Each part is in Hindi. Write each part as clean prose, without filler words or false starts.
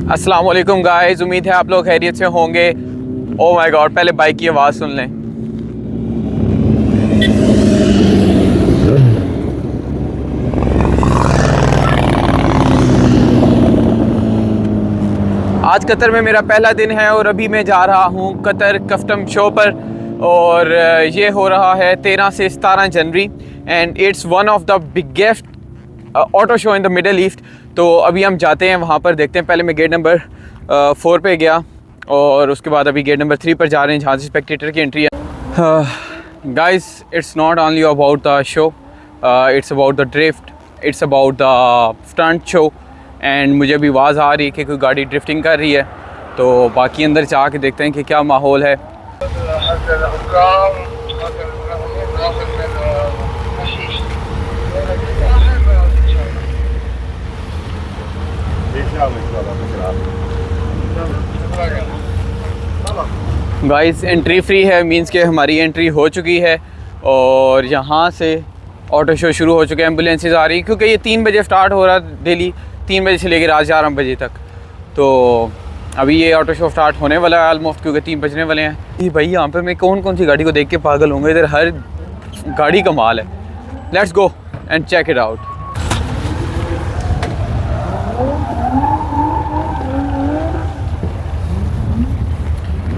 अस्सलाम वालेकुम गाइस, उम्मीद है आप लोग खैरियत से होंगे। ओ माय गॉड, पहले बाइक की आवाज़ सुन लें। आज कतर में मेरा पहला दिन है और अभी मैं जा रहा हूँ कतर कस्टम शो पर। और ये हो रहा है 13 से 17 जनवरी and it's one of the biggest auto show in the Middle East. तो अभी हम जाते हैं वहाँ पर, देखते हैं। पहले मैं गेट नंबर 4 पे गया और उसके बाद अभी गेट नंबर 3 पर जा रहे हैं जहाँ से स्पेक्टेटर की एंट्री है। Guys, it's not only about the show, it's about the drift, it's about the stunt show. And मुझे अभी आवाज़ आ रही है कि कोई गाड़ी ड्रिफ्टिंग कर रही है, तो बाकी अंदर जा के देखते हैं कि क्या माहौल है। गाइस, एंट्री फ्री है, मींस के हमारी एंट्री हो चुकी है और यहाँ से ऑटो शो शुरू हो चुके हैं। एम्बुलेंसेज आ रही क्योंकि ये 3 बजे स्टार्ट हो रहा है, डेली 3 बजे से लेकर रात 11 बजे तक। तो अभी ये ऑटो शो स्टार्ट होने वाला है ऑलमोस्ट, क्योंकि 3 बजने वाले हैं। ये भाई, यहाँ पर मैं कौन कौन सी गाड़ी को देख के पागल होंगे, इधर हर गाड़ी कमाल है। Let's go and check it out.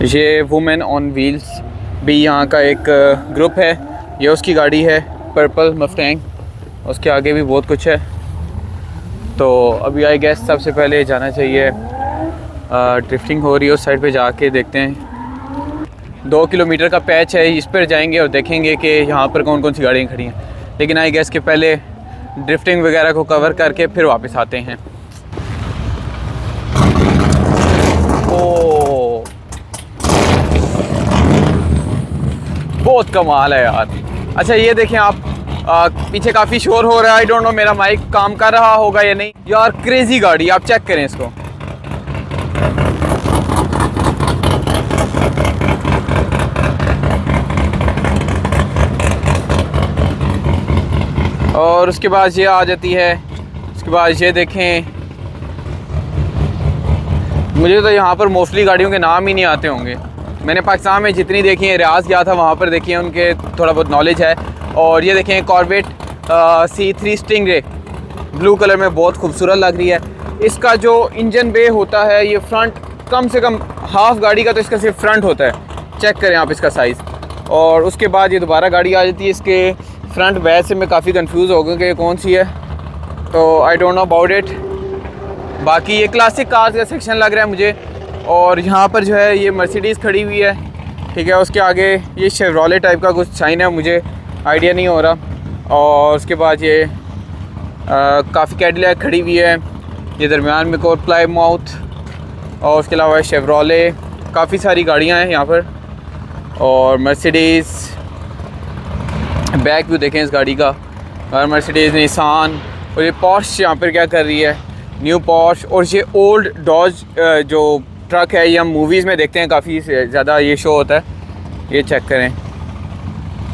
ये वुमेन ऑन व्हील्स भी यहाँ का एक ग्रुप है, ये उसकी गाड़ी है पर्पल मस्टैंग, उसके आगे भी बहुत कुछ है। तो अभी आई गेस सबसे पहले जाना चाहिए, ड्रिफ्टिंग हो रही है उस साइड पे, जाके देखते हैं। 2 किलोमीटर का पैच है, इस पर जाएंगे और देखेंगे कि यहाँ पर कौन कौन सी गाड़ियाँ खड़ी हैं। लेकिन आई गेस के पहले ड्रिफ्टिंग वगैरह को कवर करके फिर वापस आते हैं। ओ, बहुत कमाल है यार। अच्छा ये देखें आप, पीछे काफ़ी शोर हो रहा है। आई डोंट नो मेरा माइक काम कर रहा होगा या नहीं। यार क्रेजी गाड़ी, आप चेक करें इसको। और उसके बाद ये आ जाती है, उसके बाद ये देखें। मुझे तो यहाँ पर मोस्टली गाड़ियों के नाम ही नहीं आते होंगे। मैंने पाकिस्तान में जितनी देखी है, रियाज गया था वहाँ पर देखी है, उनके थोड़ा बहुत नॉलेज है। और ये देखें corvette C3 stingray, blue colour में बहुत खूबसूरत लग रही है। इसका जो इंजन बे होता है, ये फ्रंट कम से कम हाफ गाड़ी का तो इसका सिर्फ फ्रंट होता है। चेक करें आप इसका साइज़। और उसके बाद ये दोबारा गाड़ी आ जाती है इसके फ्रंट बैक से। मैं काफ़ी कंफ्यूज हो गया कि कौन सी है, तो आई डोंट नो अबाउट इट। बाकी ये क्लासिक कार्स का सेक्शन लग रहा है मुझे। और यहाँ पर जो है ये मर्सिडीज़ खड़ी हुई है, ठीक है। उसके आगे ये शेवरोले टाइप का कुछ साइन है, मुझे आइडिया नहीं हो रहा। और उसके बाद ये काफ़ी कैडिलैक खड़ी हुई है, ये दरमियान में कोर प्लाईमाउथ। और उसके अलावा शेवरोले, काफ़ी सारी गाड़ियाँ हैं यहाँ पर। और मर्सिडीज़, बैक व्यू देखें इस गाड़ी का। और मर्सिडीज़, निसान। और ये पॉर्श यहाँ पर क्या कर रही है, न्यू पॉर्श। और ये ओल्ड डॉज जो ट्रक है, ये हम मूवीज़ में देखते हैं, काफ़ी ज़्यादा ये शो होता है। ये चेक करें।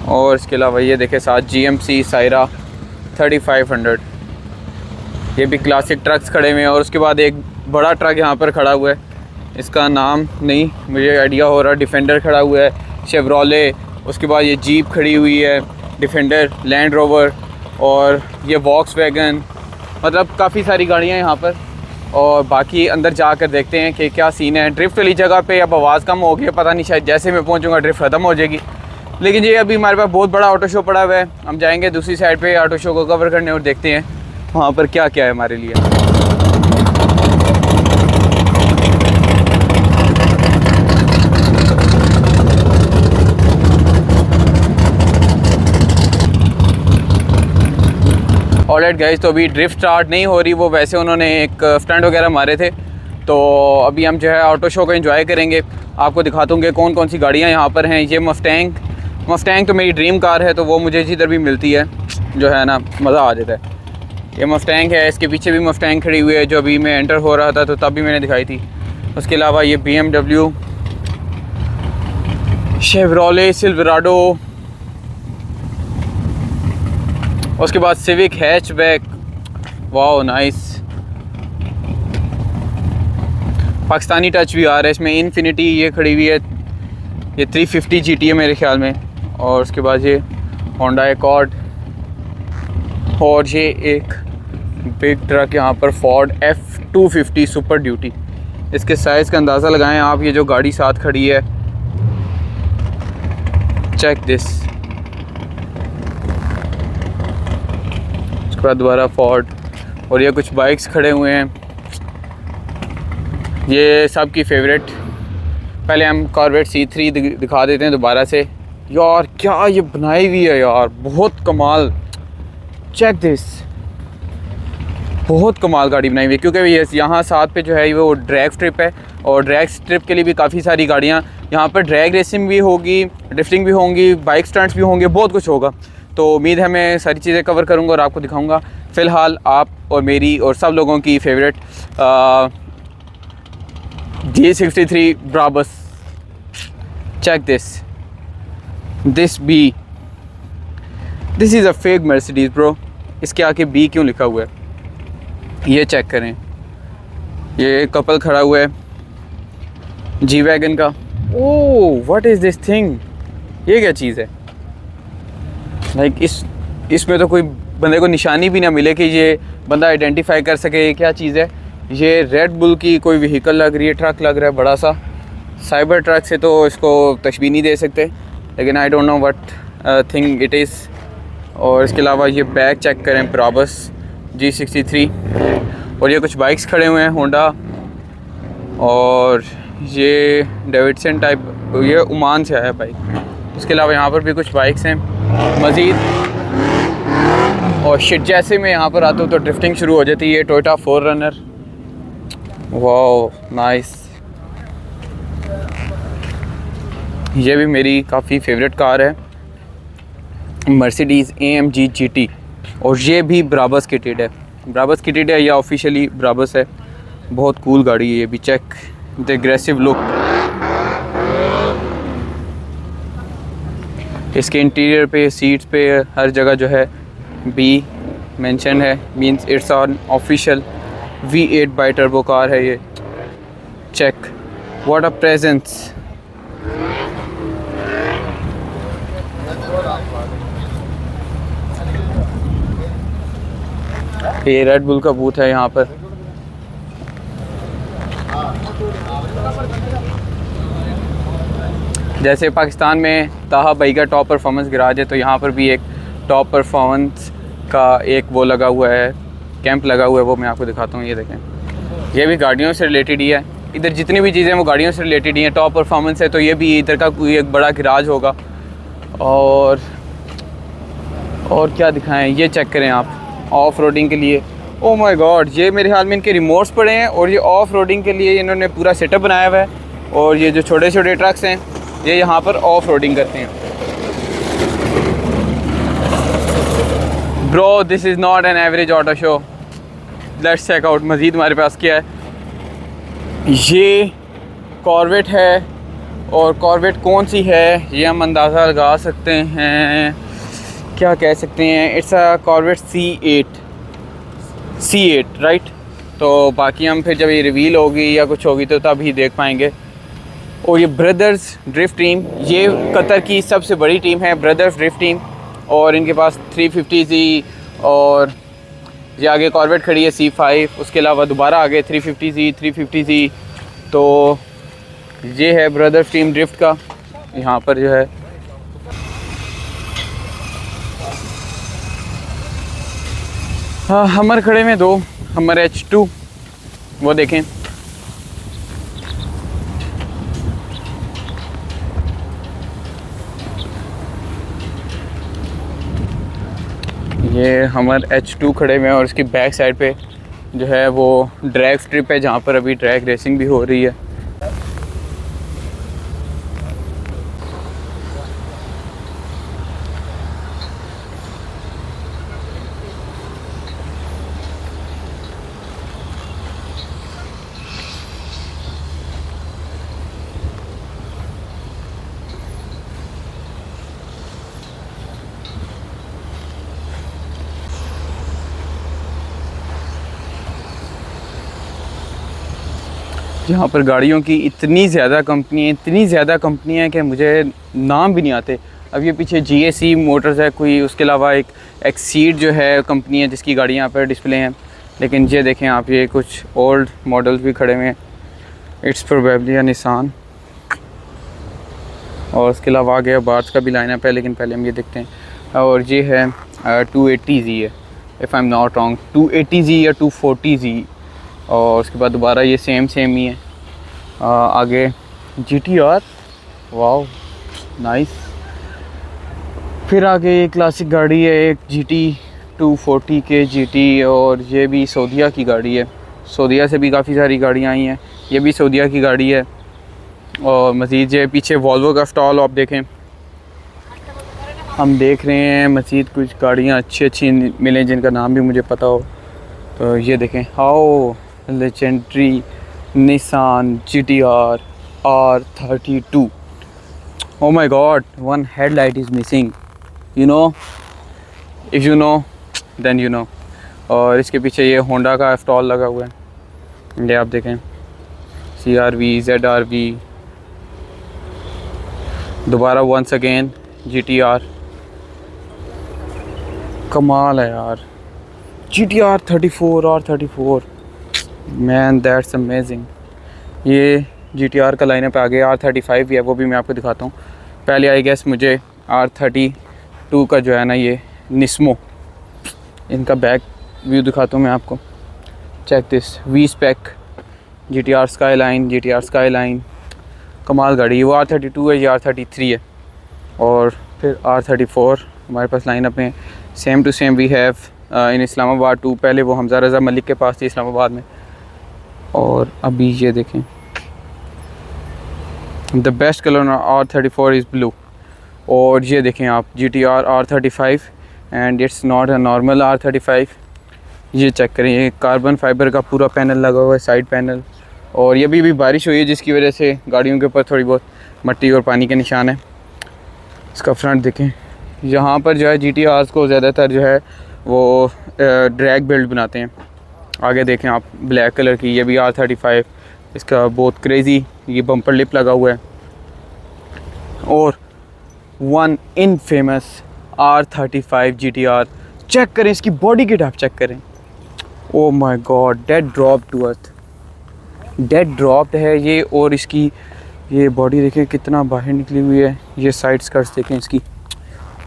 और इसके अलावा ये देखें साथ GMC सायरा 3500, ये भी क्लासिक ट्रक्स खड़े हुए हैं। और उसके बाद एक बड़ा ट्रक यहाँ पर खड़ा हुआ है, इसका नाम नहीं मुझे आइडिया हो रहा। डिफेंडर खड़ा हुआ है, शेवरोले। उसके बाद ये जीप खड़ी हुई है, डिफेंडर, लैंड रोवर। और ये वॉक्सवैगन, मतलब काफ़ी सारी गाड़ियाँ यहाँ पर। और बाकी अंदर जाकर देखते हैं कि क्या सीन है। ड्रिफ्ट वाली जगह पे अब आवाज़ कम हो गई है, पता नहीं, शायद जैसे मैं पहुंचूंगा ड्रिफ्ट ख़त्म हो जाएगी। लेकिन ये अभी हमारे पास बहुत बड़ा ऑटो शो पड़ा हुआ है, हम जाएंगे दूसरी साइड पे ऑटो शो को कवर करने और देखते हैं वहाँ पर क्या क्या है हमारे लिए। ऑलराइट गाइस, तो अभी ड्रिफ्ट स्टार्ट नहीं हो रही, वो वैसे उन्होंने एक स्टंट वगैरह मारे थे। तो अभी हम जो है ऑटो शो को एंजॉय करेंगे। आपको दिखा दूँगे कौन कौन सी गाड़ियाँ यहाँ पर हैं। ये मस्टैंग तो मेरी ड्रीम कार है, तो वो मुझे जिधर भी मिलती है जो है ना, मज़ा आ जाता है। ये मस्टैंग है, इसके पीछे भी मस्टैंग खड़ी हुई है, जो अभी मैं एंटर हो रहा था तो तब भी मैंने दिखाई थी। उसके अलावा ये BMW, शेवरोले सिल्वराडो, उसके बाद civic hatchback, wow nice. Pakistani touch भी आ रहा है इसमें। इन्फिनिटी ये खड़ी हुई है, ये 350 GT है मेरे ख्याल में। और उसके बाद ये होंडा एकॉर्ड, और ये एक बिग ट्रक यहाँ पर फोर्ड F250 सुपर ड्यूटी। इसके साइज़ का अंदाज़ा लगाएं आप। ये जो गाड़ी साथ खड़ी है, चेक दिस। उसके बाद दोबारा फोर्ड, और ये कुछ बाइक्स खड़े हुए हैं, ये सब की फेवरेट। पहले हम कॉर्वेट C3 दिखा देते हैं दोबारा से। यार क्या ये बनाई हुई है यार, बहुत कमाल। चेक दिस, बहुत कमाल गाड़ी बनाई हुई है। क्योंकि ये यहाँ साथ पे जो है वो ड्रैग स्ट्रिप है, और ड्रैग स्ट्रिप के लिए भी काफ़ी सारी गाड़ियाँ यहाँ पर, ड्रैग रेसिंग भी होगी, ड्रिफ्टिंग भी होंगी, बाइक स्टंट्स भी होंगे, बहुत कुछ होगा। तो उम्मीद है मैं सारी चीज़ें कवर करूँगा और आपको दिखाऊँगा। फ़िलहाल आप और मेरी और सब लोगों की favourite G63 Brabus. Check this बी, this is a fake Mercedes bro. इसके आके बी क्यों लिखा हुआ है ये चेक करें। ये कपल खड़ा हुआ है जी वैगन का। Oh what is this thing, ये क्या चीज़ है? लाइक इसमें तो कोई बंदे को निशानी भी ना मिले कि ये बंदा आइडेंटिफाई कर सके ये क्या चीज़ है। ये रेड बुल की कोई व्हीकल लग रही है, ट्रक लग रहा है बड़ा सा। साइबर ट्रक से तो इसको तशबीह नहीं दे सकते, लेकिन आई don't know what thing it is. और इसके अलावा ये बैग चेक करें, ब्राबस G63। और ये कुछ बाइक्स खड़े हुए हैं होंडा, और ये डेविडसन टाइप, ये ओमान से आया बाइक। इसके अलावा यहाँ पर भी कुछ बाइक्स हैं मज़ीद। और शिट, जैसे मैं यहाँ पर आता हूँ तो ड्रिफ्टिंग शुरू हो जाती है। ये टोयोटा 4Runner, वाह नाइस। ये भी मेरी काफ़ी फेवरेट कार है, मर्सिडीज़ AMG GT। और ये भी ब्राबस किटेड है, ब्राबस किटेड है या ऑफिशियली ब्राबस है। बहुत कूल गाड़ी है ये भी। Check the aggressive look. इसके इंटीरियर पे, सीट्स पे, हर जगह जो है बी मेंशन है, means it's on official V8 bi turbo car है ये। Check what a presence. ये रेड बुल का बूथ है यहाँ पर। जैसे पाकिस्तान में ताहा भाई का टॉप परफॉर्मेंस गैराज है, तो यहाँ पर भी एक टॉप परफॉर्मेंस का एक वो लगा हुआ है, कैंप लगा हुआ है। वो मैं आपको दिखाता हूँ, ये देखें। ये भी गाड़ियों से रिलेटेड ही है। इधर जितनी भी चीज़ें वो गाड़ियों से रिलेटेड ही हैं। टॉप परफॉर्मेंस है तो ये भी इधर का कोई एक बड़ा गैराज होगा। और क्या दिखाएं, ये चेक करें आप, ऑफ रोडिंग के लिए। ओह माय गॉड, ये मेरे हाल में इनके रिमोट्स पड़े हैं, और ये ऑफ रोडिंग के लिए इन्होंने पूरा सेटअप बनाया हुआ है। और ये जो छोटे छोटे ट्रक्स हैं ये यहाँ पर ऑफ रोडिंग करते हैं। Bro this is not an average auto show, let's check out. मज़ीद हमारे पास क्या है, ये कॉर्वेट है। और कॉर्वेट कौन सी है ये हम अंदाज़ा लगा सकते हैं, क्या कह सकते हैं, it's a corvette C8 right. तो बाकी हम फिर जब ये रिवील होगी या कुछ होगी तो तब ही देख पाएंगे। और ये ब्रदर्स ड्रिफ्ट टीम, ये कतर की सबसे बड़ी टीम है, ब्रदर्स ड्रिफ्ट टीम। और इनके पास 350Z, और ये आगे कॉर्वेट खड़ी है C5, उसके अलावा दोबारा आगे 350Z। तो ये है ब्रदर्स टीम ड्रिफ्ट का। यहाँ पर जो है हाँ, हमर खड़े में 2 हमर H2, वो देखें। ये हमर H2 खड़े में, और इसकी बैक साइड पे जो है वो ड्रैग स्ट्रिप है जहाँ पर अभी ड्रैग रेसिंग भी हो रही है। यहाँ पर गाड़ियों की इतनी ज़्यादा कंपनी है कि मुझे नाम भी नहीं आते। अब ये पीछे GAC मोटर्स है कोई, उसके अलावा एक एक्सीड जो है कंपनी है जिसकी गाड़ियाँ यहाँ पर डिस्प्ले हैं। लेकिन ये देखें आप, ये कुछ ओल्ड मॉडल्स भी खड़े हुए हैं। It's probably Nissan. और उसके अलावा आ गया बार्स का भी लाइनअप है, लेकिन पहले हम ये देखते हैं। और ये है 280Z है, if I am not wrong, 280Z या 240Z। और उसके बाद दोबारा ये सेम ही है। आगे GTR, वाओ नाइस। फिर आगे ये क्लासिक गाड़ी है एक GT 240 के GT, और ये भी सऊदीया की गाड़ी है। सऊदीया से भी काफ़ी सारी गाड़ियाँ आई हैं, ये भी सऊदीया की गाड़ी है। और मज़ीद ये पीछे वॉल्वो का स्टॉल आप देखें, हम देख रहे हैं मज़ीद कुछ गाड़ियाँ अच्छी मिलें जिनका नाम भी मुझे पता हो। तो ये देखें, how legendary Nissan GTR R32। Oh my God, one headlight is missing, you know, if you know then you know. और इसके पीछे ये होंडा का स्टॉल लगा हुआ है, ये आप देखें, CRV ZRV। दोबारा वंस अगेन GTR, कमाल है यार। GTR 34 R34, man that's amazing. ये GTR का लाइनअप आ गया। R35 भी है, वो भी मैं आपको दिखाता हूँ। पहले आई गेस मुझे R32 का जो है ना, ये निस्मो, इनका बैक व्यू दिखाता हूँ मैं आपको। Check this V spec GTR Skyline, कमाल गाड़ी। वो R32 है, ये R33 है। और फिर R34 हमारे पास लाइनअप में same to same we have in Islamabad 2। पहले वो हमजा रज़ा मलिक के पास थी इस्लामाबाद में। और अभी ये देखें, the best colour R34 is blue. और ये देखें आप, GTR R35 and it's not a normal R35। ये चेक करें, ये कार्बन फाइबर का पूरा पैनल लगा हुआ है, साइड पैनल। और ये भी बारिश हुई है जिसकी वजह से गाड़ियों के ऊपर थोड़ी बहुत मट्टी और पानी के निशान है। इसका फ्रंट देखें, यहाँ पर जो है GTRs को ज़्यादातर जो है वो ड्रैग बिल्ड बनाते हैं। आगे देखें आप, ब्लैक कलर की, ये भी R35, इसका बहुत क्रेज़ी ये बम्पर लिप लगा हुआ है। और one in famous R35 GTR, check करें इसकी बॉडी किट, आप चेक करें। Oh my God, dead drop to earth, dead dropped है ये। और इसकी ये बॉडी देखें कितना बाहर निकली हुई है। ये साइड स्कर्ट्स देखें इसकी,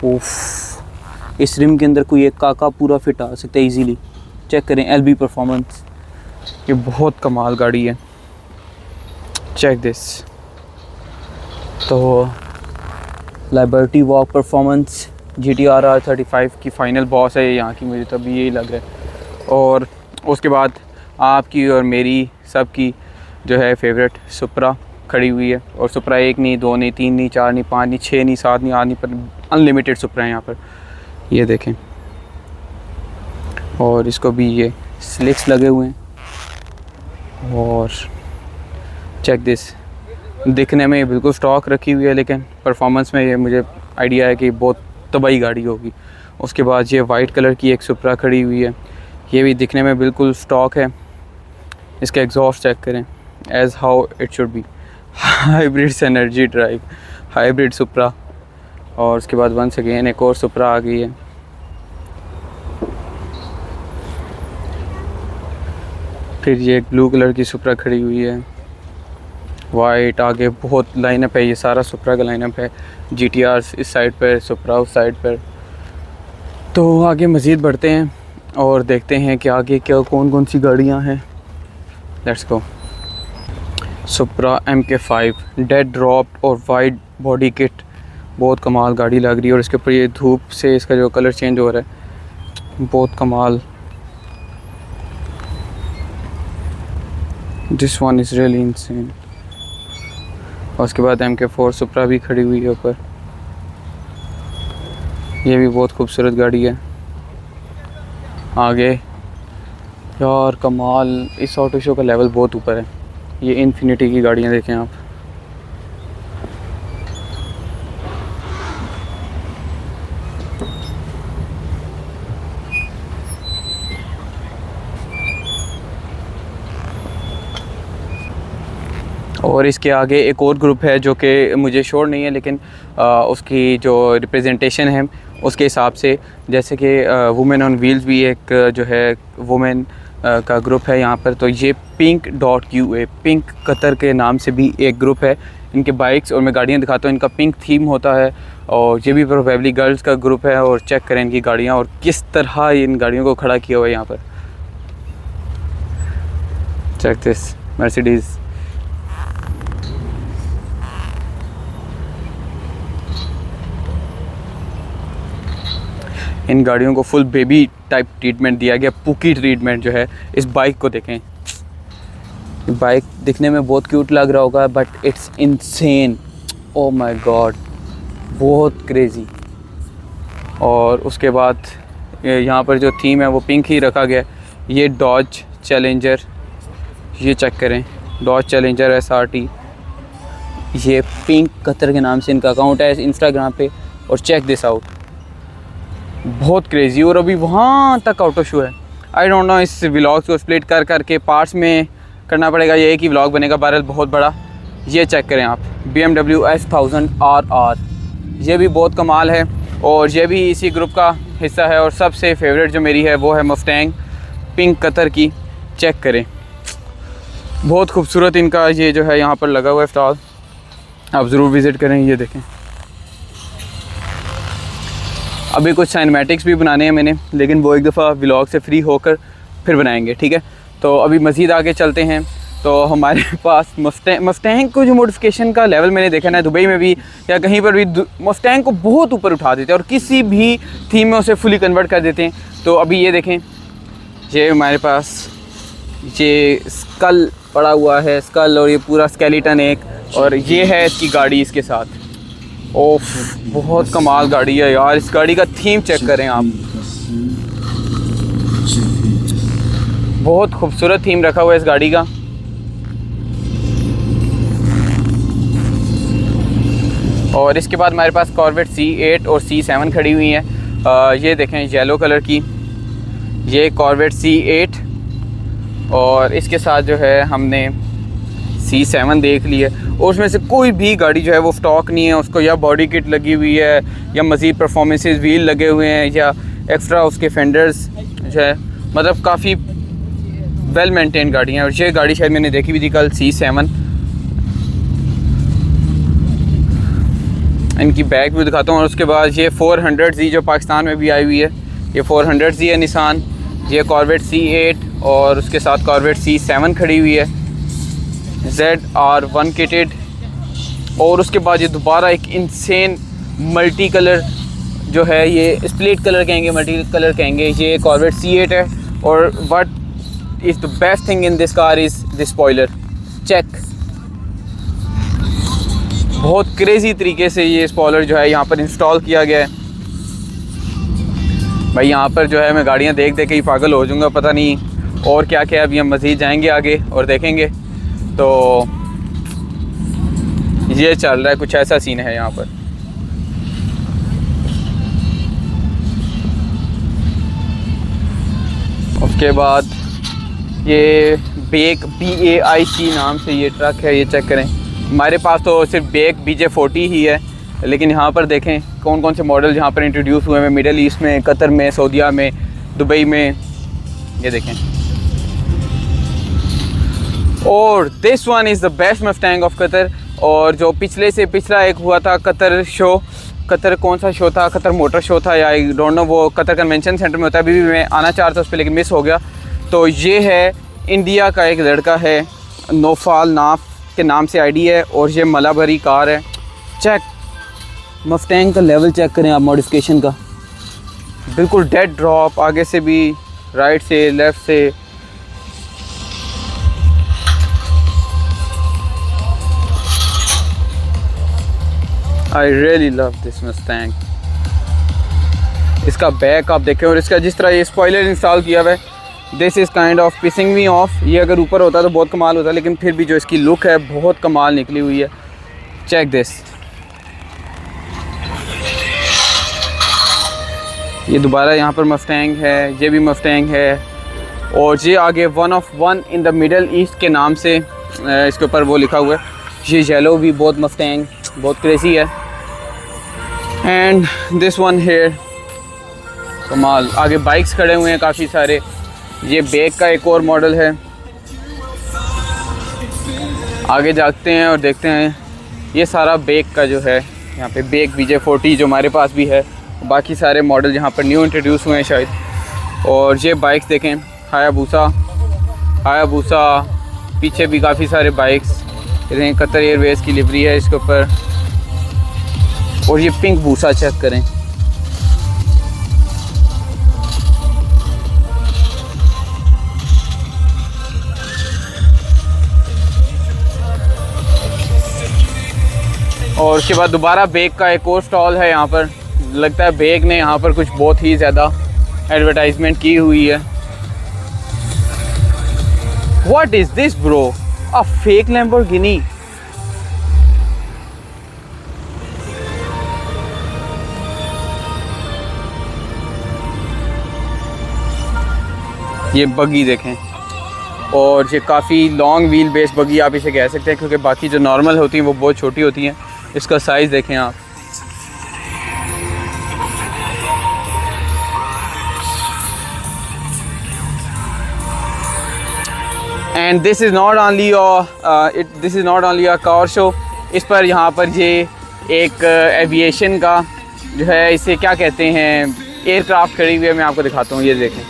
उफ, इस रिम के अंदर कोई एक काका पूरा फिट आ सकता है इजीली। चेक करें LB परफॉर्मेंस, ये बहुत कमाल गाड़ी है। Check this. तो Liberty Walk performance GTR R35 की फ़ाइनल बॉस है यहाँ की, मुझे तो अभी यही लग रहा है। और उसके बाद आपकी और मेरी सबकी जो है फेवरेट सुपरा खड़ी हुई है। और सुपरा 1 नहीं, 2 नहीं, 3 नहीं, 4 नहीं, 5 नहीं, 6 नहीं, 7 नहीं, 8 नहीं, पर अनलिमिटेड सुपरा है यहाँ पर, ये देखें। और इसको भी ये स्लिक्स लगे हुए हैं। और चेक दिस, दिखने में बिल्कुल स्टॉक रखी हुई है, लेकिन परफॉर्मेंस में ये मुझे आइडिया है कि बहुत तबाही गाड़ी होगी। उसके बाद ये वाइट कलर की एक सुपरा खड़ी हुई है, ये भी दिखने में बिल्कुल स्टॉक है। इसका एग्जॉस्ट चेक करें, as how it should be, hybrid energy drive, hybrid Supra. और उसके बाद वंस अगेन एक और सुपरा आ गई है। फिर ये एक ब्लू कलर की सुपरा खड़ी हुई है, वाइट। आगे बहुत लाइनअप है, ये सारा सुपरा का लाइनअप है। GTRs इस साइड पर, सुपरा उस साइड पर। तो आगे मज़ीद बढ़ते हैं और देखते हैं कि आगे क्या कौन कौन सी गाड़ियाँ हैं। Let's go. Supra MK5 dead drop और वाइट बॉडी किट, बहुत कमाल गाड़ी लग रही है। और इसके ऊपर ये धूप से इसका जो कलर चेंज हो रहा है, बहुत कमाल। This one is really insane. और उसके बाद MK4 सुपरा भी खड़ी हुई है ऊपर, ये भी बहुत खूबसूरत गाड़ी है। आगे यार कमाल, इस ऑटो शो का लेवल बहुत ऊपर है। ये इन्फिनिटी की गाड़ियाँ देखें आप, और इसके आगे एक और ग्रुप है जो कि मुझे श्योर नहीं है, लेकिन उसकी जो रिप्रेजेंटेशन है उसके हिसाब से, जैसे कि वुमेन ऑन व्हील्स भी एक जो है वुमेन का ग्रुप है यहाँ पर। तो ये pink.qa, पिंक कतर के नाम से भी एक ग्रुप है। इनके बाइक्स और मैं गाड़ियाँ दिखाता हूँ, इनका पिंक थीम होता है और ये भी प्रोबेबली गर्ल्स का ग्रुप है। और चेक करें इनकी गाड़ियाँ और किस तरह इन गाड़ियों को खड़ा किया हुआ है यहाँ पर। Check this Mercedes. इन गाड़ियों को फुल बेबी टाइप ट्रीटमेंट दिया गया, पुकी ट्रीटमेंट जो है। इस बाइक को देखें, बाइक दिखने में बहुत क्यूट लग रहा होगा but it's insane, O my God, बहुत क्रेज़ी। और उसके बाद यहाँ पर जो थीम है वो पिंक ही रखा गया। ये डॉज चैलेंजर, ये चेक करें, डॉज चैलेंजर SRT, ये पिंक कतर के नाम से इनका अकाउंट है इंस्टाग्राम पे। और चेक दिस आउट, बहुत क्रेज़ी। और अभी वहाँ तक ऑटो शो है। आई डोंट नो, इस व्लॉग्स को स्प्लिट कर करके पार्ट्स में करना पड़ेगा, ये एक ही व्लॉग बनेगा बहरहाल बहुत बड़ा। ये चेक करें आप, BMW S1000 RR, ये भी बहुत कमाल है और ये भी इसी ग्रुप का हिस्सा है। और सबसे फेवरेट जो मेरी है वो है मस्टैंग पिंक कतर की। चेक करें, बहुत खूबसूरत इनका ये जो है यहाँ पर लगा हुआ है स्टॉल, आप ज़रूर विज़िट करें। ये देखें, अभी कुछ सिनेमैटिक्स भी बनाने हैं मैंने, लेकिन वो एक दफ़ा व्लॉग से फ्री होकर फिर बनाएंगे, ठीक है। तो अभी मज़ीद आगे चलते हैं। तो हमारे पास मस्टैंग को जो मॉडिफिकेशन का लेवल मैंने देखा ना, दुबई में भी या कहीं पर भी मस्टैंग को बहुत ऊपर उठा देते हैं और किसी भी थीम में उसे फुली कन्वर्ट कर देते हैं। तो अभी ये देखें, ये हमारे पास ये स्कल पड़ा हुआ है, स्कल, और ये पूरा स्केलेटन एक, और ये है इसकी गाड़ी इसके साथ। ओफ, बहुत कमाल गाड़ी है यार। इस गाड़ी का थीम चेक करें आप, बहुत खूबसूरत थीम रखा हुआ है इस गाड़ी का। और इसके बाद हमारे पास कॉर्वेट C8 और C7 खड़ी हुई हैं। ये देखें, येलो कलर की, ये कॉर्वेट C8 और इसके साथ जो है हमने C7 देख ली है। और उसमें से कोई भी गाड़ी जो है वो स्टॉक नहीं है, उसको या बॉडी किट लगी हुई है या मज़ीद परफॉर्मेंसेस व्हील लगे हुए हैं या एक्स्ट्रा उसके फेंडर्स जो है, मतलब काफ़ी वेल मेंटेन गाड़ी है। और ये गाड़ी शायद मैंने देखी भी थी कल, C7। इनकी बैक भी दिखाता हूँ। और उसके बाद ये 400Z जो पाकिस्तान में भी आई हुई है, ये 400Z है निसान। ये कॉर्वेट C8 और उसके साथ कॉर्वेट C7 खड़ी हुई है, ZR1 किटेड। और उसके बाद ये दोबारा एक इंसेन मल्टी कलर जो है, ये स्प्लिट कलर कहेंगे, मल्टी कलर कहेंगे, ये कॉर्वेट C8 है। और what is the best thing in this car is this spoiler. Check, बहुत क्रेज़ी तरीके से ये स्पॉइलर जो है यहाँ पर इंस्टॉल किया गया है। भाई यहाँ पर जो है मैं गाड़ियाँ देख देख के ही पागल हो जाऊँगा, पता नहीं और क्या क्या। अभी हम मज़ीद जाएंगे आगे और देखेंगे। तो ये चल रहा है, कुछ ऐसा सीन है यहाँ पर। उसके बाद ये बेक BAIC नाम से ये ट्रक है, ये चेक करें। हमारे पास तो सिर्फ बेक BJ40 ही है, लेकिन यहाँ पर देखें कौन कौन से मॉडल यहाँ पर इंट्रोड्यूस हुए हैं, मिडल ईस्ट में, कतर में, सऊदीया में, दुबई में, ये देखें। और this one is the best Mustang of Qatar. और जो पिछले से पिछला एक हुआ था कतर शो, कतर कौन सा शो था, कतर मोटर शो था या आई डोंट नो, वो कतर कन्वेंशन सेंटर में होता है। अभी भी मैं आना चाह रहा था उस पर, लेकिन मिस हो गया। तो ये है इंडिया का एक लड़का है, नौफाल नाफ के नाम से आईडी है, और ये मला भरी कार है। चेक, मस्टैंग का लेवल चेक करें आप, मॉडिफिकेशन का बिल्कुल डेड ड्रॉप, आगे से भी, राइट से, लेफ़्ट से। I really love this Mustang। इसका बैक आप देखें और इसका जिस तरह ये स्पॉइलर इंस्टॉल किया हुआ है, this is kind of pissing me off. ये अगर ऊपर होता तो बहुत कमाल होता, लेकिन फिर भी जो इसकी लुक है बहुत कमाल निकली हुई है। चेक दिस, ये दोबारा यहाँ पर मस्टैंग है, ये भी मस्टैंग है। और ये आगे 1 of 1 in the Middle east के नाम से इसके ऊपर वो लिखा हुआ है। ये येलो भी बहुत मस्टैंग, बहुत क्रेजी है। एंड दिस वन हेयर कमाल। आगे बाइक्स खड़े हुए हैं काफ़ी सारे। ये बेक का एक और मॉडल है। आगे जाते हैं और देखते हैं। ये सारा बेक का जो है, यहाँ पे बेक BJ40 जो हमारे पास भी है, बाकी सारे मॉडल यहाँ पर न्यू इंट्रोड्यूस हुए हैं शायद। और ये बाइक्स देखें, हायाबूसा, पीछे भी काफ़ी सारे बाइक्स। कतर एयरवेज़ की लिवरी है इसके ऊपर। और ये पिंक बूसा चेक करें, और उसके बाद दोबारा बेक का एक और स्टॉल है यहाँ पर। लगता है बेक ने यहाँ पर कुछ बहुत ही ज़्यादा एडवर्टाइजमेंट की हुई है। What is this bro? A fake Lamborghini? ये बगी देखें, और ये काफ़ी लॉन्ग व्हील बेस बगी आप इसे कह सकते हैं, क्योंकि बाकी जो नॉर्मल होती हैं वो बहुत छोटी होती हैं। इसका साइज़ देखें आप। And this is not only a car show. इस पर यहाँ पर ये एक एविएशन का जो है, इसे क्या कहते हैं, एयरक्राफ्ट खड़ी हुई है। मैं आपको दिखाता हूँ, ये देखें।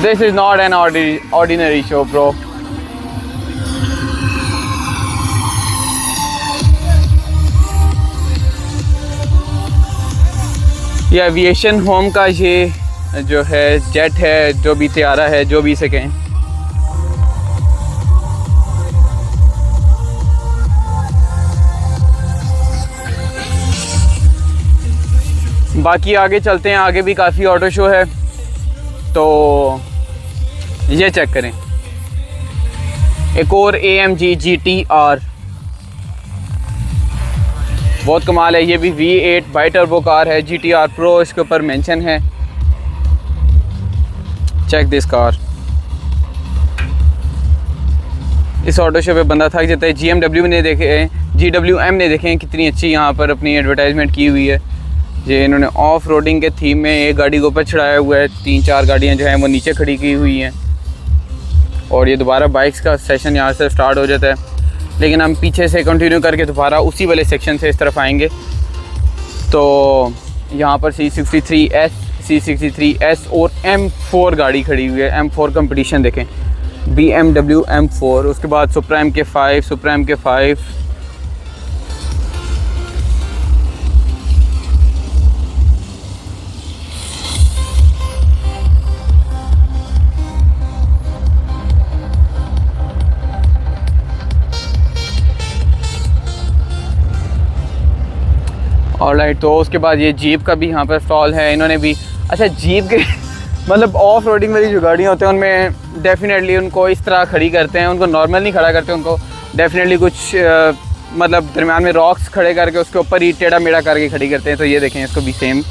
This is not an ordinary show bro. ये एविएशन होम का ये जो है जेट है, जो भी तैयारा है, जो भी इसे कहें। बाकी आगे चलते हैं, आगे भी काफ़ी ऑटो शो है। तो ये चेक करें, एक और AMG GTR, बहुत कमाल है। ये भी V8 बाई टर्बो कार है, GTR Pro इसके ऊपर मेंशन है। Check this car. इस ऑटो शो पे बंदा थक जाता है। GWM ने देखें कितनी अच्छी यहाँ पर अपनी एडवर्टाइजमेंट की हुई है। ये इन्होंने ऑफ रोडिंग के थीम में एक गाड़ी को ऊपर चढ़ाया हुआ है, 3-4 गाड़ियाँ जो हैं वो नीचे खड़ी की हुई हैं। और ये दोबारा बाइक्स का सेशन यहाँ से स्टार्ट हो जाता है, लेकिन हम पीछे से कंटिन्यू करके दोबारा उसी वाले सेक्शन से इस तरफ आएंगे। तो यहाँ पर C63S और M4 गाड़ी खड़ी हुई है। M4 कंपटीशन देखें, BMW M4। उसके बाद सुपरा MK5, ऑलराइट। तो उसके बाद ये जीप का भी यहाँ पर स्टॉल है। इन्होंने भी, अच्छा जीप के मतलब ऑफ रोडिंग वाली जो गाड़ियाँ होती हैं उनमें डेफिनेटली उनको इस तरह खड़ी करते हैं, उनको नॉर्मल नहीं खड़ा करते, उनको डेफिनेटली कुछ मतलब दरम्यान में रॉक्स खड़े करके उसके ऊपर ही टेढ़ा मेढ़ा करके खड़ी करते हैं। तो ये देखें, इसको भी सेम।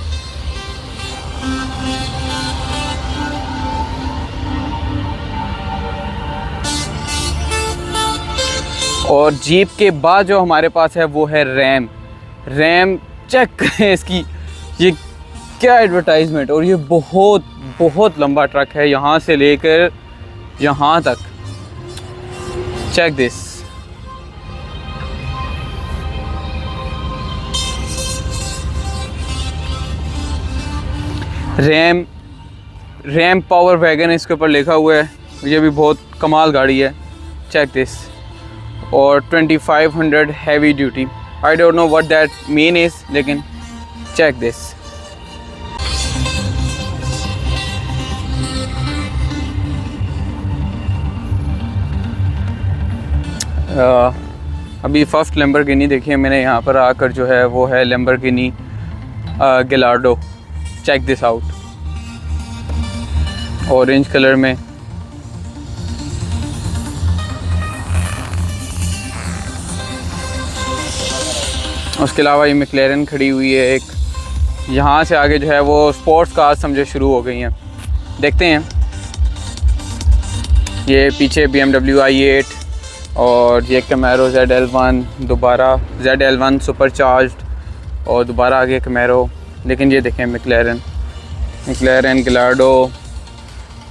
और जीप के बाद जो हमारे पास है वो है रैम। चेक करें इसकी, ये क्या एडवर्टाइजमेंट। और ये बहुत लंबा ट्रक है, यहाँ से लेकर यहाँ तक। Check this. Ram Power Wagon इसके ऊपर लिखा हुआ है। ये भी बहुत कमाल गाड़ी है। Check this. और 2500 heavy duty. I don't know what that mean is, लेकिन check this। अभी फर्स्ट लैम्बोर्गिनी देखिए मैंने यहाँ पर आकर, जो है वो है Lamborghini Gallardo. Check this out, orange colour में। उसके अलावा ये मैक्लेरन खड़ी हुई है एक। यहाँ से आगे जो है वो स्पोर्ट्स कार्स समझे शुरू हो गई हैं। देखते हैं, ये पीछे BMW i8 और ये कैमेरो ZL1, दोबारा ZL1 सुपर चार्ज्ड और दोबारा आगे कैमेरो। लेकिन ये देखें मैक्लेरन गलाडो,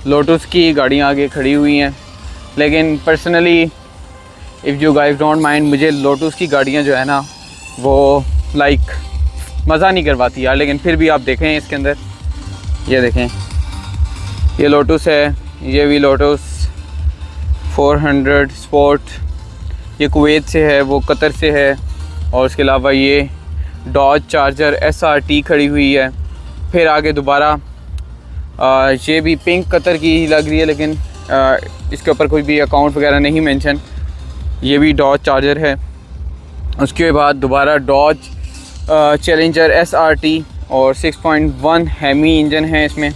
लोटस की गाड़ियाँ आगे खड़ी हुई हैं। लेकिन personally if you guys don't mind, मुझे लोटस की गाड़ियाँ जो है ना वो लाइक मज़ा नहीं करवाती यार। लेकिन फिर भी आप देखें इसके अंदर, ये देखें ये लोटस है, ये भी लोटस 400 स्पोर्ट, ये कुवैत से है, वो कतर से है। और उसके अलावा ये डॉज चार्जर SRT खड़ी हुई है। फिर आगे दोबारा ये भी पिंक कतर की ही लग रही है, लेकिन इसके ऊपर कोई भी अकाउंट वगैरह नहीं मेंशन। ये भी डॉज चार्जर है। उसके बाद दोबारा डॉज चैलेंजर SRT और 6.1 हेमी इंजन है इसमें।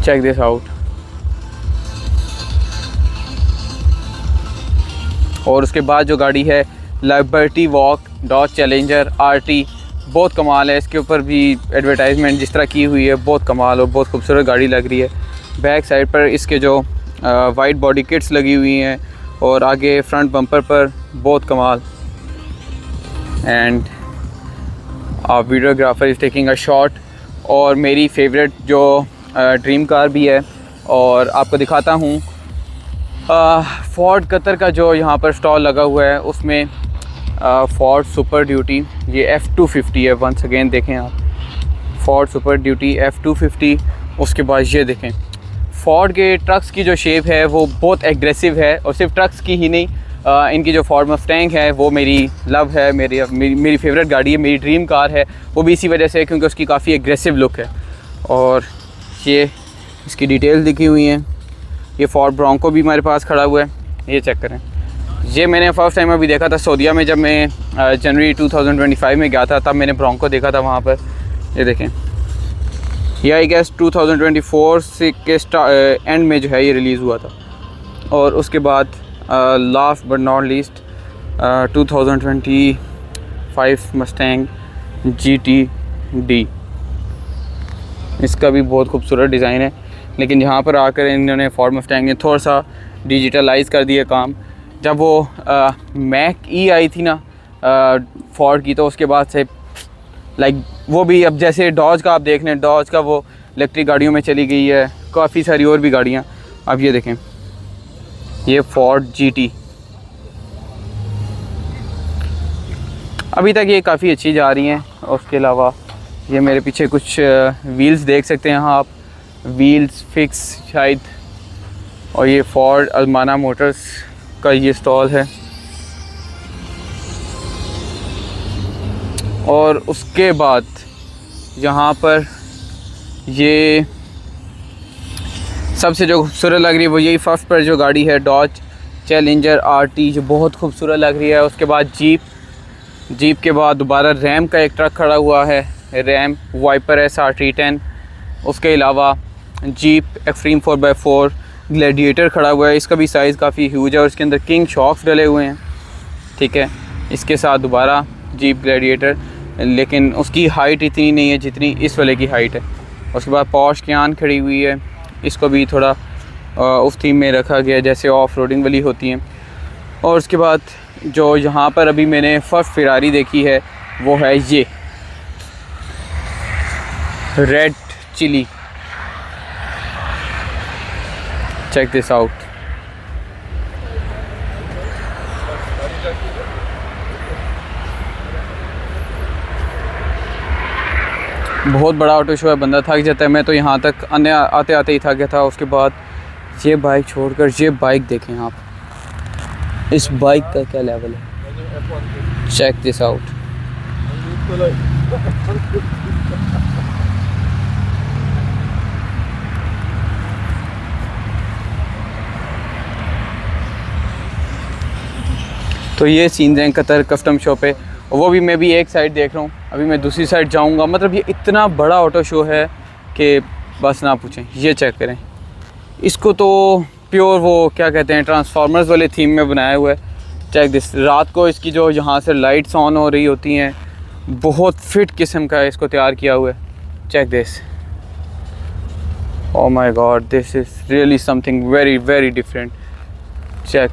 Check this out. और उसके बाद जो गाड़ी है Liberty Walk Dodge Challenger RT, बहुत कमाल है। इसके ऊपर भी एडवर्टाइजमेंट जिस तरह की हुई है बहुत कमाल और बहुत खूबसूरत गाड़ी लग रही है। बैक साइड पर इसके जो वाइट बॉडी किट्स लगी हुई हैं और आगे फ्रंट बम्पर पर बहुत कमाल। And videographer is taking a shot. और मेरी फेवरेट जो ड्रीम कार भी है, और आपको दिखाता हूँ फोर्ड कतर का जो यहाँ पर स्टॉल लगा हुआ है, उसमें फोर्ड सुपर ड्यूटी ये F250 है। वंस अगेन देखें आप, फोर्ड सुपर ड्यूटी F250। उसके बाद ये देखें फोर्ड के ट्रक्स की जो शेप है वो बहुत एग्रेसिव है, और सिर्फ ट्रक्स की ही नहीं, इनकी जो फोर्ड मस्टैंग है वो मेरी लव है, मेरी फेवरेट गाड़ी है, मेरी ड्रीम कार है। वो भी इसी वजह से क्योंकि उसकी काफ़ी एग्रेसिव लुक है। और ये इसकी डिटेल लिखी हुई हैं। ये फोर्ड ब्रोंको भी हमारे पास खड़ा हुआ है, ये चेक करें। ये मैंने फ़र्स्ट टाइम अभी देखा था सऊदीया में, जब मैं जनवरी 2025 में गया था, तब मैंने ब्रोंको देखा था वहाँ पर। ये देखें, ये आई गेस 2024 से के एंड में जो है ये रिलीज़ हुआ था। और उसके बाद last but not least 2025 Mustang GTD। इसका भी बहुत खूबसूरत डिज़ाइन है, लेकिन यहाँ पर आकर इन्होंने फोर्ड मस्टैंग ने थोड़ा सा डिजिटलाइज़ कर दिया काम। जब वो मैक ई आई थी ना फोर्ड की, तो उसके बाद से लाइक वो भी अब जैसे डॉज का आप देख लें, डॉज का वो इलेक्ट्रिक गाड़ियों में चली गई है, काफ़ी सारी और भी गाड़ियाँ। अब ये देखें, ये फोर्ड GT अभी तक ये काफ़ी अच्छी जा रही हैं। और उसके अलावा ये मेरे पीछे कुछ व्हील्स देख सकते हैं यहाँ आप, व्हील्स फिक्स शायद। और ये फोर्ड अल्माना मोटर्स का ये स्टॉल है। और उसके बाद यहाँ पर ये सबसे जो खूबसूरत लग रही है वो यही फर्स्ट पर जो गाड़ी है डॉज चैलेंजर RT, जो बहुत खूबसूरत लग रही है। उसके बाद जीप के बाद दोबारा रैम का एक ट्रक खड़ा हुआ है, रैम वाइपर SRT10। उसके अलावा जीप एक्सट्रीम 4x4 ग्लैडिएटर खड़ा हुआ है, इसका भी साइज़ काफ़ी ह्यूज है और इसके अंदर किंग शॉक्स डले हुए हैं, ठीक है। इसके साथ दोबारा जीप ग्लैडिएटर, लेकिन उसकी हाइट इतनी नहीं है जितनी इस वाले की हाइट है। उसके बाद पॉर्श कैन खड़ी हुई है, इसको भी थोड़ा उस थीम में रखा गया जैसे ऑफ रोडिंग वाली होती हैं। और उसके बाद जो यहाँ पर अभी मैंने फर्स्ट फेरारी देखी है वो है ये red chilli. Check this out. बहुत बड़ा ऑटो शो है, बंदा थक जाता है। मैं तो यहाँ तक आते आते ही थक गया था। उसके बाद ये बाइक छोड़कर ये बाइक देखें आप, इस बाइक का क्या लेवल है, चेक दिस आउट। तो ये सीन्स हैं कतर कस्टम शो पे, और वो भी मैं भी एक साइड देख रहा हूँ, अभी मैं दूसरी साइड जाऊँगा। मतलब ये इतना बड़ा ऑटो शो है कि बस ना पूछें। ये चेक करें, इसको तो प्योर वो क्या कहते हैं ट्रांसफार्मर्स वाले थीम में बनाया हुआ है। चेक दिस, रात को इसकी जो यहाँ से लाइट्स ऑन हो रही होती हैं, बहुत फिट किस्म का इसको तैयार किया हुआ है। Check this, oh my God, this is really something very very different. Check.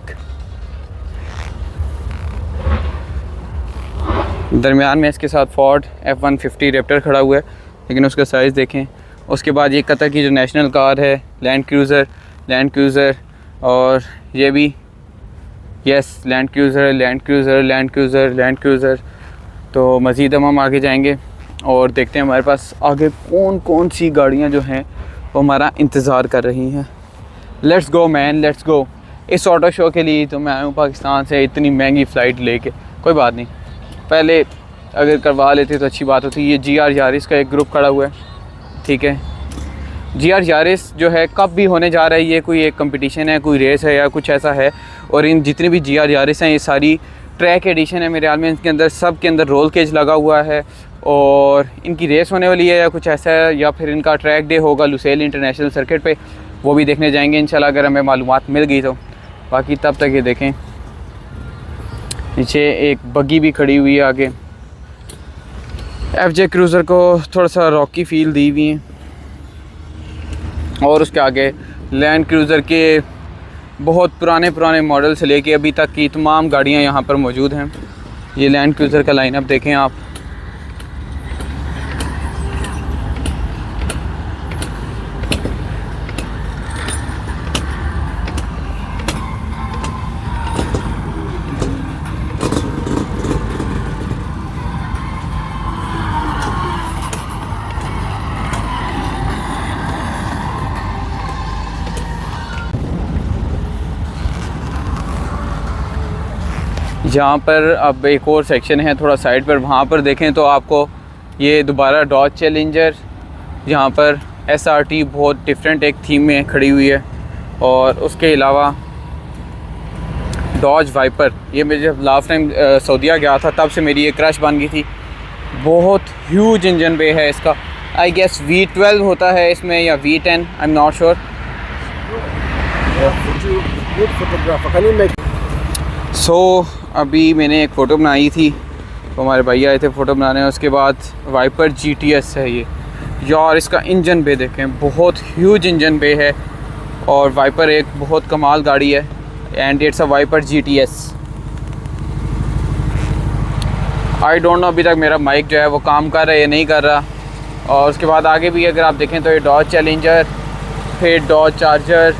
दरमियान में इसके साथ फोर्ड F-150 रैप्टर खड़ा हुआ है, लेकिन उसका साइज़ देखें। उसके बाद ये कतर की जो नेशनल कार है लैंड क्रूज़र, और ये भी यस लैंड क्रूज़र। तो मज़ीद हम आगे जाएंगे और देखते हैं हमारे पास आगे कौन कौन सी गाड़ियाँ जो हैं वो हमारा इंतज़ार कर रही हैं। Let's go man, let's go. इस ऑटो शो के लिए तो मैं आया हूँ पाकिस्तान से इतनी महंगी फ़्लाइट लेके। कोई बात नहीं, पहले अगर करवा लेते तो अच्छी बात होती। ये GR यारिस का एक ग्रुप खड़ा हुआ है, ठीक है। GR यारिस जो है कब भी होने जा रहा है, ये कोई एक कंपटीशन है, कोई रेस है या कुछ ऐसा है। और इन जितने भी GR यारिस हैं ये सारी ट्रैक एडिशन है मेरे ख्याल में। इनके अंदर सब के अंदर रोल केज लगा हुआ है और इनकी रेस होने वाली है या कुछ ऐसा है, या फिर इनका ट्रैक डे होगा लुसेल इंटरनेशनल सर्किट पे, वो भी देखने जाएंगे इंशाल्लाह अगर हमें मालूमात मिल गई तो। बाकी तब तक ये देखें नीचे एक बग्गी भी खड़ी हुई है आगे। FJ क्रूज़र को थोड़ा सा रॉकी फील दी हुई है, और उसके आगे लैंड क्रूज़र के बहुत पुराने मॉडल से लेके अभी तक की तमाम गाड़ियां यहाँ पर मौजूद हैं। ये लैंड क्रूज़र का लाइनअप देखें आप। यहाँ पर अब एक और सेक्शन है थोड़ा साइड पर, वहाँ पर देखें तो आपको ये दोबारा डॉज चैलेंजर, यहाँ पर SRT बहुत डिफरेंट एक थीम में खड़ी हुई है। और उसके अलावा डॉज वाइपर, ये मैं जब लास्ट टाइम सऊदीया गया था तब से मेरी ये क्रश बन गई थी। बहुत ह्यूज इंजन बे है इसका, आई गेस V12 होता है इसमें या V10, I am not sure. अभी मैंने एक फ़ोटो बनाई थी तो हमारे भैया आए थे फ़ोटो बनाने। उसके बाद वाइपर GTS है ये। यार इसका इंजन बे देखें, बहुत ह्यूज इंजन बे है और वाइपर एक बहुत कमाल गाड़ी है। And it's a Viper GTS। I don't know अभी तक मेरा माइक जो है वो काम कर रहा है या नहीं कर रहा। और उसके बाद आगे भी अगर आप देखें तो ये डॉज चैलेंजर, फिर डॉज चार्जर,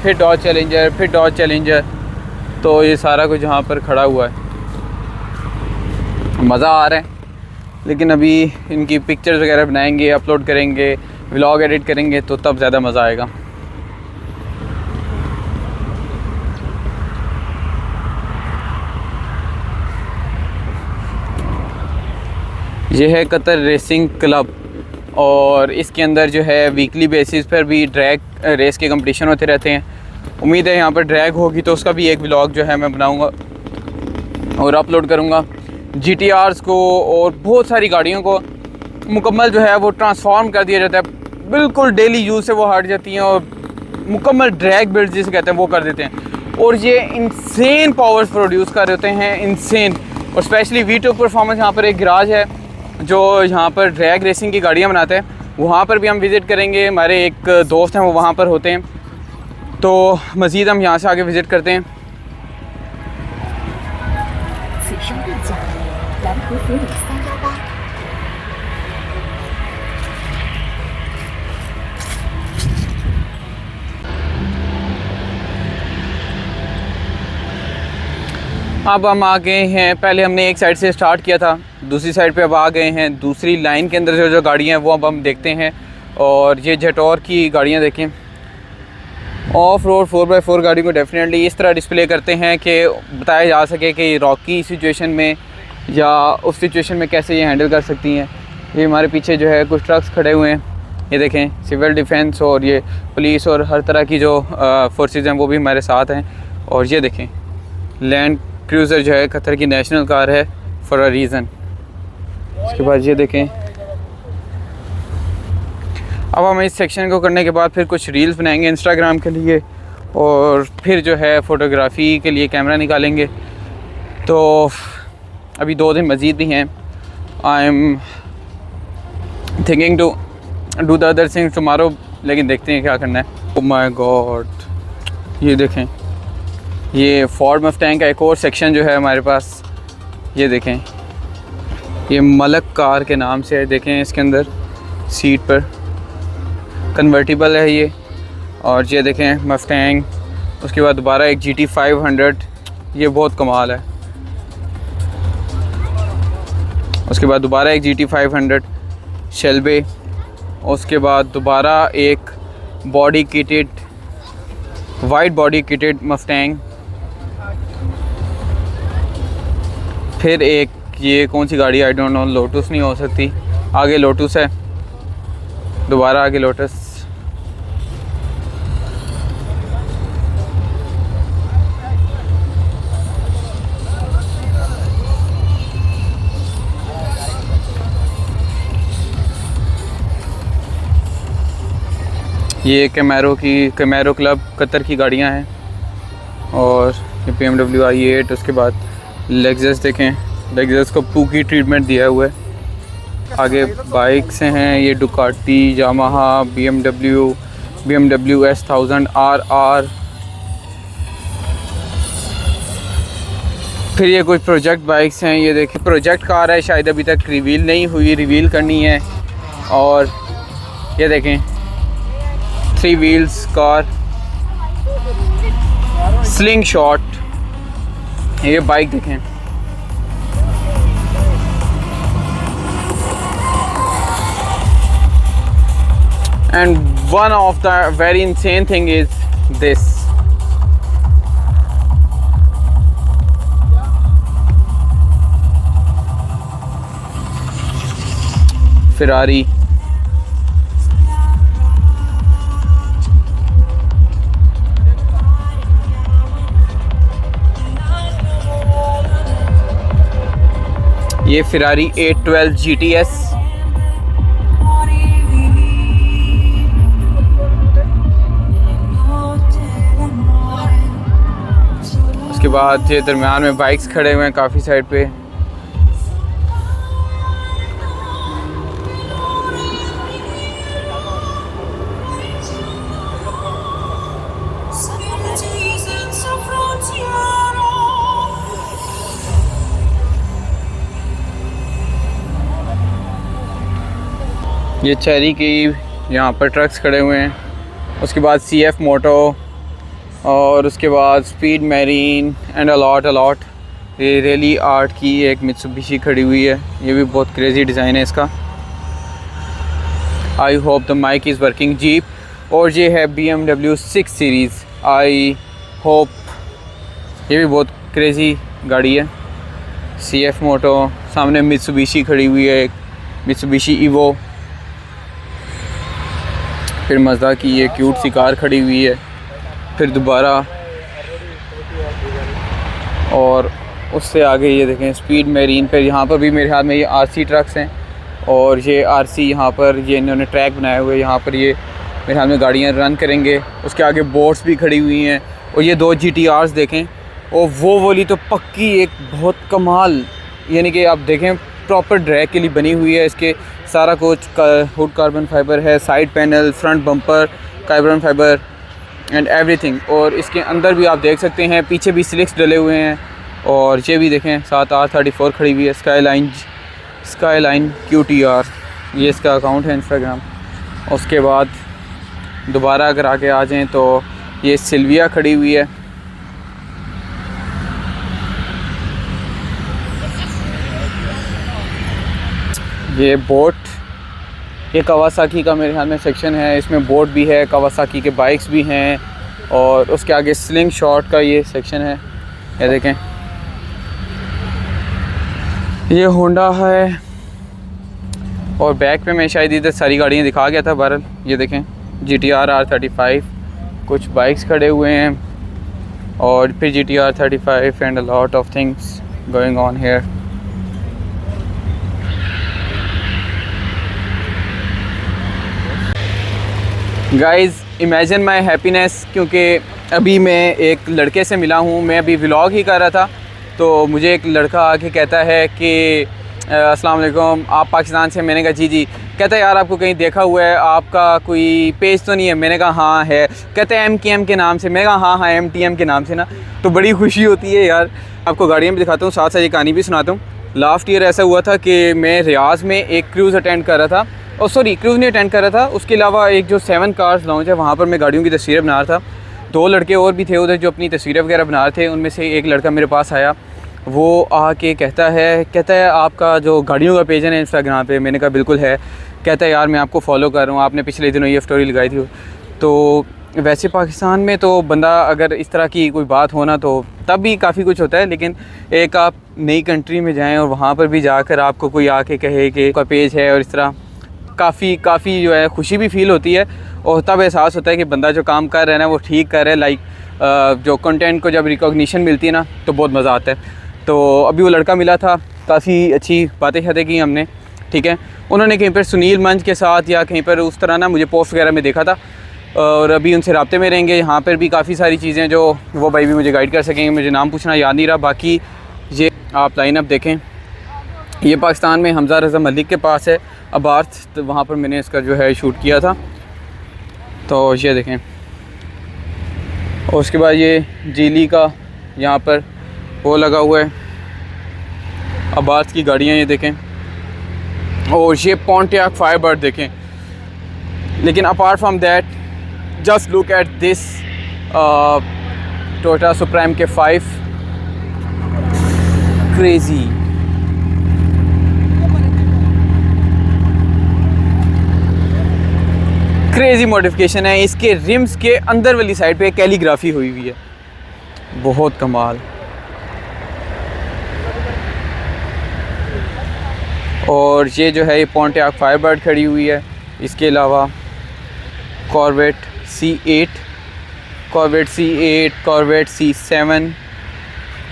फिर डॉज चैलेंजर, फिर डॉज चैलेंजर। तो ये सारा कुछ यहाँ पर खड़ा हुआ है, मज़ा आ रहा है। लेकिन अभी इनकी पिक्चर्स वगैरह बनाएंगे, अपलोड करेंगे, व्लॉग एडिट करेंगे तो तब ज़्यादा मज़ा आएगा। ये है कतर रेसिंग क्लब और इसके अंदर जो है वीकली बेसिस पर भी ड्रैग रेस के कंपटीशन होते रहते हैं। उम्मीद है यहाँ पर ड्रैग होगी तो उसका भी एक व्लॉग जो है मैं बनाऊँगा और अपलोड करूँगा। GTRs को और बहुत सारी गाड़ियों को मुकम्मल जो है वो ट्रांसफॉर्म कर दिया जाता है, बिल्कुल डेली यूज़ से वो हट जाती हैं और मुकम्मल ड्रैग बिल्ड जिसे कहते हैं वो कर देते हैं। और ये इंसेन पावर्स प्रोड्यूस कर रहे होते हैं, इंसेन। और स्पेशली V2 परफॉर्मेंस, यहाँ पर एक गराज है जो यहाँ पर ड्रैग रेसिंग की गाड़ियाँ बनाते हैं, वहाँ पर भी हम विज़िट करेंगे। हमारे एक दोस्त हैं वो वहाँ पर होते हैं, तो मज़ीद हम यहाँ से आगे विज़िट करते हैं। अब हम आ गए हैं, पहले हमने एक साइड से स्टार्ट किया था, दूसरी साइड पे अब आ गए हैं। दूसरी लाइन के अंदर जो गाड़ियाँ हैं वो अब हम देखते हैं। और ये जेटोर की गाड़ियाँ देखें, ऑफ रोड 4x4 गाड़ी को डेफिनेटली इस तरह डिस्प्ले करते हैं कि बताया जा सके कि रॉकी सिचुएशन में या उस सिचुएशन में कैसे ये हैंडल कर सकती हैं। ये हमारे पीछे जो है कुछ ट्रक्स खड़े हुए हैं, ये देखें, सिविल डिफेंस और ये पुलिस और हर तरह की जो फोर्सेस हैं वो भी हमारे साथ हैं। और ये देखें, लैंड क्रूज़र जो है कतर की नेशनल कार है फॉर अ रीज़न। उसके बाद ये देखें, अब हम इस सेक्शन को करने के बाद फिर कुछ रील्स बनाएंगे इंस्टाग्राम के लिए और फिर जो है फ़ोटोग्राफ़ी के लिए कैमरा निकालेंगे। तो अभी 2 दिन मज़ीद भी हैं। I am thinking to do the other things tomorrow, लेकिन देखते हैं क्या करना है। ओह माय गॉड, ये देखें, ये फोर्ड मस्टैंग का एक और सेक्शन जो है हमारे पास, ये देखें, ये मलक कार के नाम से है, देखें इसके अंदर सीट पर कन्वर्टिबल है ये। और ये देखें मस्टैंग, उसके बाद दोबारा एक GT 500, ये बहुत कमाल है। उसके बाद दोबारा एक GT 500 शेल्बे, उसके बाद दोबारा एक body kitted white body kitted Mustang, फिर एक ये कौन सी गाड़ी आई डोंट नो, लोटस नहीं हो सकती, आगे लोटस है, दोबारा आगे लोटस। ये कैमेरो क्लब कतर की गाड़ियां हैं। और ये BMW i8, उसके बाद लेक्सस देखें, लेक्सस को पूकी ट्रीटमेंट दिया हुआ है। आगे बाइक्स हैं, ये Ducati, Yamaha, BMW S1000 RR। फिर ये कुछ प्रोजेक्ट बाइक्स हैं, ये देखिए प्रोजेक्ट कार है, शायद अभी तक रिवील नहीं हुई, रिवील करनी है। और ये देखें 3 व्हील्स कार स्लिंग शॉट, ये बाइक देखें। And one of the very insane thing is this. Ferrari. ये Ferrari 812 GTS। उसके बाद ये दरमियान में बाइक्स खड़े हुए हैं काफ़ी साइड पे। ये चेरी की यहाँ पर ट्रक्स खड़े हुए हैं। उसके बाद CF मोटो, और उसके बाद स्पीड मैरीन एंड अलॉट। ये रैली आर्ट की एक मित्सुबिशी खड़ी हुई है, ये भी बहुत क्रेज़ी डिज़ाइन है इसका। I hope the mic is working Jeep. और ये है BMW 6 सीरीज़, आई होप, ये भी बहुत क्रेज़ी गाड़ी है। CF मोटो, सामने मित्सुबिशी खड़ी हुई है, एक मित्सुबिशी इवो। फिर मज़दा की ये क्यूट सी कार खड़ी हुई है। फिर दोबारा, और उससे आगे ये देखें स्पीड मैरीन। पर यहाँ पर भी मेरे हाथ में ये RC ट्रक्स हैं, और ये RC यहाँ पर ये इन्होंने ट्रैक बनाए हुए, यहाँ पर ये मेरे हाथ में गाड़ियाँ रन करेंगे। उसके आगे बोट्स भी खड़ी हुई हैं। और ये 2 GTRs देखें, और वो वाली तो पक्की एक बहुत कमाल, यानी कि आप देखें प्रॉपर ड्रैग के लिए बनी हुई है। इसके सारा कुछ हुड कार्बन फाइबर है, side panel, front bumper carbon fibre and everything. और इसके अंदर भी आप देख सकते हैं पीछे भी स्लिक्स डले हुए हैं। और ये भी देखें साथ R34 खड़ी हुई है, स्काईलाइन QTR, ये इसका अकाउंट है इंस्टाग्राम। उसके बाद दोबारा अगर आगे आ जाएं तो ये सिल्विया खड़ी हुई है। ये बोट, ये कावासाकी का मेरे ख्याल में सेक्शन है, इसमें बोट भी है, कावासाकी के बाइक्स भी हैं। और उसके आगे स्लिंग शॉट का ये सेक्शन है, ये देखें। ये होंडा है। और बैक पे मैं शायद इधर सारी गाड़ियाँ दिखा गया था। बहरहाल ये देखें GTR R35, कुछ बाइक्स खड़े हुए हैं, और फिर GTR 35 and a lot of things going on here. Guys imagine my happiness, क्योंकि अभी मैं एक लड़के से मिला हूँ। मैं अभी व्लॉग ही कर रहा था, तो मुझे एक लड़का आके कहता है कि अस्सलाम वालेकुम, आप पाकिस्तान से? मैंने कहा जी जी। कहता है यार आपको कहीं देखा हुआ है, आपका कोई पेज तो नहीं है? मैंने कहा हाँ है। कहते हैं MKM के नाम से? मैंने कहा हाँ MTM के नाम से ना। तो बड़ी खुशी होती है यार। आपको गाड़ियाँ भी दिखाता हूँ, साथ साथ ये कहानी भी सुनाता हूँ। लास्ट ईयर ऐसा हुआ था कि मैं रियाज में एक क्रूज़ अटेंड कर रहा था, और सॉरी क्रूज़ नहीं अटेंड कर रहा था, उसके अलावा एक जो 7 कार्स लॉन्च है वहाँ पर मैं गाड़ियों की तस्वीरें बना रहा था। 2 लड़के और भी थे उधर जो अपनी तस्वीरें वगैरह बना रहे थे। उनमें से एक लड़का मेरे पास आया, वो आके कहता है आपका जो गाड़ियों का पेज है ना इंस्टाग्राम पे। मैंने कहा बिल्कुल है। कहता है यार मैं आपको फॉलो कर रहा हूँ, आपने पिछले दिनों ये स्टोरी लगाई थी। तो वैसे पाकिस्तान में तो बंदा अगर इस तरह की कोई बात हो ना तो तब भी काफ़ी कुछ होता है, लेकिन एक आप नई कंट्री में जाएं और वहाँ पर भी जाकर आपको कोई आके कहे कि आपका पेज है और इस तरह काफ़ी जो है खुशी भी फ़ील होती है, और तब एहसास होता है कि बंदा जो काम कर रहा है ना वो ठीक कर रहा है। लाइक जो कंटेंट को जब रिकॉग्निशन मिलती है ना तो बहुत मज़ा आता है। तो अभी वो लड़का मिला था, काफ़ी अच्छी बातें शातें की हमने, ठीक है। उन्होंने कहीं पर सुनील मंच के साथ या कहीं पर उस तरह ना मुझे पोस्ट वगैरह में देखा था, और अभी उनसे राब्ते में रहेंगे। यहाँ पर भी काफ़ी सारी चीज़ें जो वो भाई भी मुझे गाइड कर सकेंगे। मुझे नाम पूछना याद नहीं रहा। बाकी ये आप लाइन अप देखें, ये पाकिस्तान में हमज़ा रज़ा मलिक के पास है अबार्थ, तो वहाँ पर मैंने इसका जो है शूट किया था। तो ये देखें, और उसके बाद ये जीली का यहाँ पर वो लगा हुआ है, अबार्थ की गाड़ियाँ ये देखें, और ये पोंटियाक फायरबर्ड देखें। लेकिन apart from that just look at this Toyota supreme के 5 क्रेज़ी मॉडिफिकेशन है। इसके रिम्स के अंदर वाली साइड पे कैलीग्राफी हुई हुई है, बहुत कमाल। और ये जो है ये पोंटियाक फायरबर्ड खड़ी हुई है। इसके अलावा कॉर्वेट C8, कॉर्वेट C7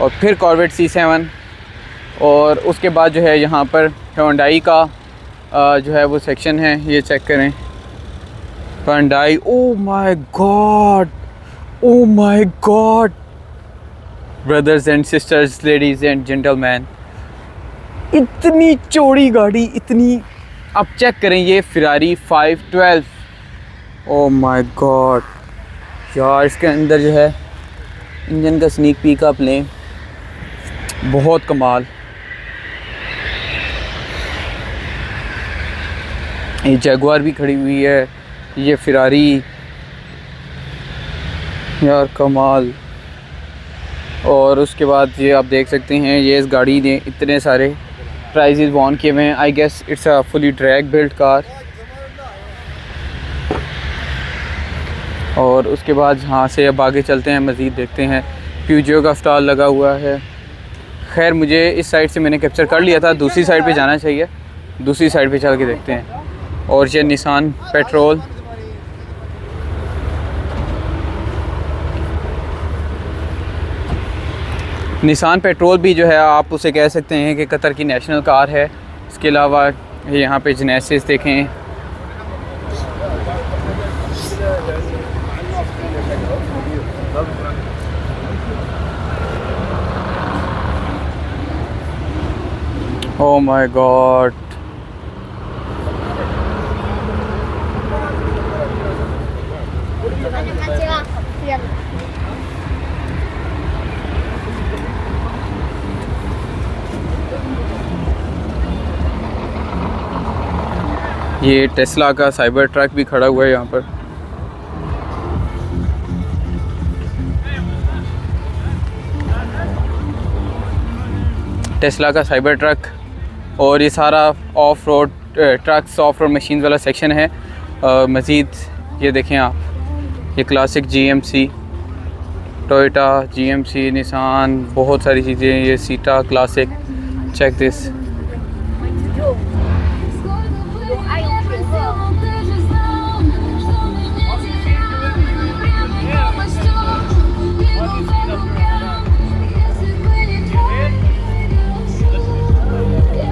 और फिर कॉर्वेट C7, और उसके बाद जो है यहाँ पर हुंडई का जो है वो सेक्शन है, ये चेक करें Hyundai. O my God brothers and sisters, ladies and gentleman, इतनी चौड़ी गाड़ी, इतनी। अब चेक करें ये फेरारी 512। ओ माय गॉड यार, इसके अंदर जो है इंजन का स्नीक पीक आप लें, बहुत कमाल। ये जगुआर भी खड़ी हुई है, ये फेरारी, यार कमाल। और उसके बाद ये आप देख सकते हैं ये इस गाड़ी ने इतने सारे प्राइजेस वॉन किए हुए हैं। I guess it's a fully drag build car. और उसके बाद यहाँ से अब आगे चलते हैं, मज़ीद देखते हैं। प्यूजियो का स्टॉल लगा हुआ है। खैर मुझे इस साइड से मैंने कैप्चर कर लिया था, दूसरी साइड पे जाना चाहिए, दूसरी साइड पे चल के देखते हैं। और ये निसान पेट्रोल, निसान पेट्रोल भी जो है आप उसे कह सकते हैं कि कतर की नेशनल कार है। इसके अलावा यहाँ पे जेनेसिस देखें, ओ माय गॉड, ये टेस्ला का साइबर ट्रक भी खड़ा हुआ है यहाँ पर। टेस्ला का साइबर ट्रक, और ये सारा of road trucks, of road machine वाला सेक्शन है। मज़ीद ये देखें आप, ये classic GMC, Toyota, GMC, Nissan, बहुत सारी चीज़ें, ये सीटा क्लासिक, चेक दिस।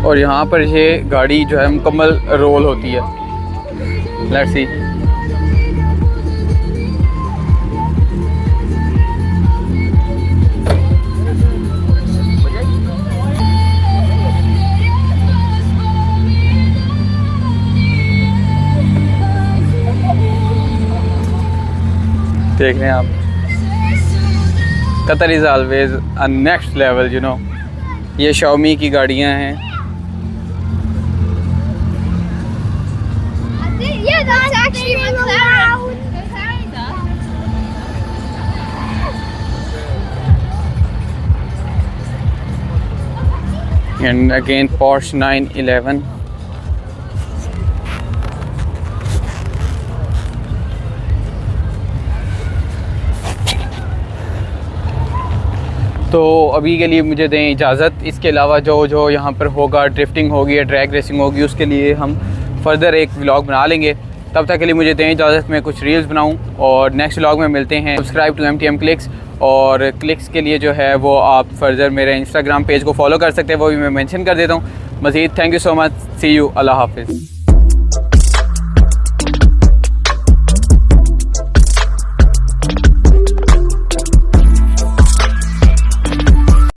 और यहाँ पर ये गाड़ी जो है मुकम्मल रोल होती है। लेट्स सी, देख रहे हैं आप, Qatar is always a next level, you know. ये Xiaomi की गाड़ियाँ हैं। Yeah, that's actually McLaren. And again Porsche 911. तो अभी के लिए मुझे दें इजाज़त। इसके अलावा जो यहाँ पर होगा, ड्रिफ्टिंग होगी या ड्रैग रेसिंग होगी, उसके लिए हम फर्दर एक व्लॉग बना लेंगे। तब तक के लिए मुझे दें इजाज़त, मैं कुछ रील्स बनाऊँ और नेक्स्ट व्लॉग में मिलते हैं। सब्सक्राइब टू MTM क्लिक्स, और क्लिक्स के लिए जो है वो आप फर्दर मेरे इंस्टाग्राम पेज को फॉलो कर सकते हैं, वो भी मैं मेंशन कर देता हूँ। मज़ीद thank you so much, see you, अल्लाह हाफिज़।